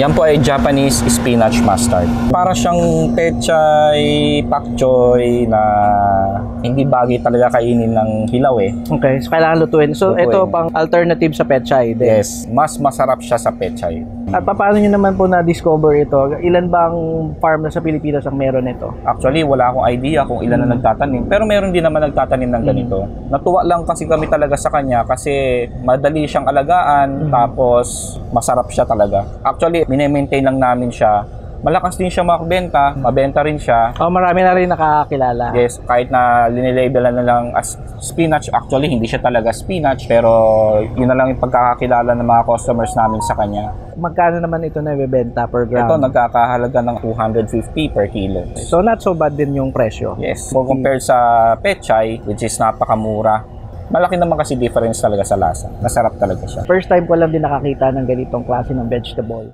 Yan po ay Japanese spinach mustard. Para siyang pechay, pak choy na hindi bagay talaga kainin ng hilaw eh. Okay, so kailangan lutuin. So Lutuin. ito pang alternative sa pechay din. Yes, mas masarap siya sa pechay. At paano nyo naman po na-discover ito? Ilan bang farm na sa Pilipinas ang meron nito? Actually, wala akong idea kung ilan na nagtatanim. Pero meron din naman nagtatanim ng ganito. Natuwa lang kasi kami talaga sa kanya kasi madali siyang alagaan tapos masarap siya talaga. Actually, mine-maintain lang namin siya. Malakas din siya makbenta, mabenta rin siya. Oh, marami na rin nakakakilala. Yes, kahit na linilabel na lang as spinach, actually hindi siya talaga spinach, pero yun na lang yung pagkakakilala ng mga customers namin sa kanya. Magkano naman ito na-bebenta per gram? Ito nagkakahalaga ng 250 per kilo. So not so bad din yung presyo. Yes, so compared sa pechay, which is napakamura, malaki naman kasi difference talaga sa lasa. Masarap talaga siya. First time ko lang din nakakita ng ganitong klase ng vegetable.